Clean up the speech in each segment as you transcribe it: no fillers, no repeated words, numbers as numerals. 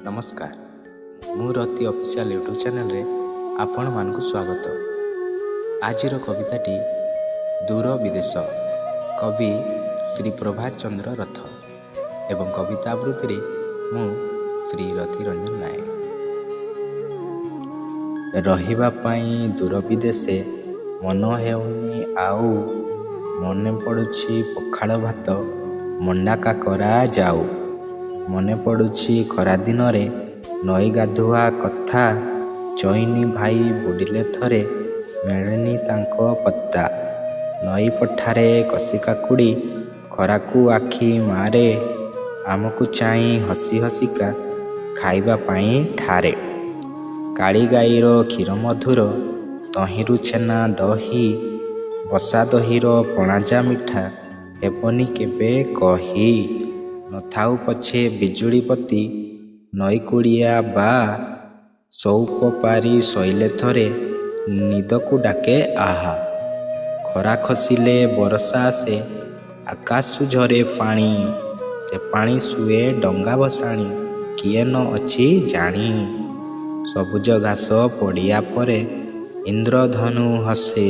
नमस्कार मु रति official YouTube channel रे आपण मानकु स्वागत। आजिर कविताटी दूर विदेश कवि श्री प्रभात चंद्र रथ एवं कविता आवृत्ति मु श्री रति रंजन नायक। रहिबा पाई दूर विदेशे मन हेउनी आउ मने पड़ुछि पखाळ भात मंडा काकरा जाऊ। मने पड़ुछि खरा दिन रे नई गाधुआ कथा चईनी भाई बुडिले थरे मिलेनी तांको पत्ता। नई पठारे कसी काकुड़ी खराकू आखि मारे आमकु चाई हसी हसिका खाइबा पाई ठारे। काली गाईर क्षीर मधुर तहिरु छेना दही बसा दहीर पणाजा मिठा हेबनी केबे कही। नथाउ पछे बिजुली पति नई कुड़िया बा चौक पारी शैले थरे निदकु डाके आहा। खरा खसिले बरसा आसे आकाशु झरे पानी से पानी सुए डंगा भसाणी किए न अछि जानी। सबुज घास पड़िया परे इंद्रधनु हसे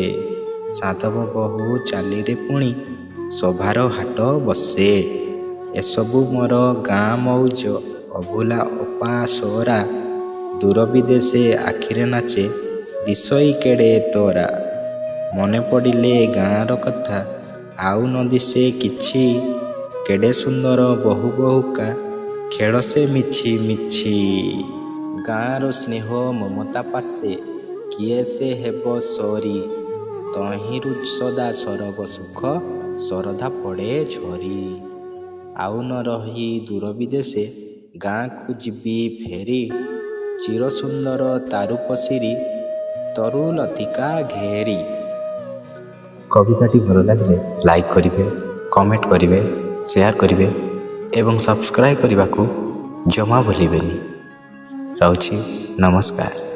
साधव बहु चाली रे पुणी सभार हाट बसे। एसबु मोर गाँ मौज अभुला अपासरा दूर विदेशे आखिरे नाचे दिशई केड़े तोरा। मने पड़िले गाँर कथा आउ न दिशे किछि केड़े सुंदर बहु बहुका खेल से मिछि मिछि। गाँर स्नेह ममता पासे किए से हेब सरी तहिरु सदा सरग सुख सरधा पड़े झरी। आउ न रही दूर विदेशे गाँ को जीवी फेरी चिर सुंदर तारु पसिरी तरु लतिका घेरी। कविताटी भल लगे लाइक करिवे, कमेंट करिवे, शेयर करिवे एवं सब्सक्राइब करने को जमा भूलिबेनी। रहूछि नमस्कार।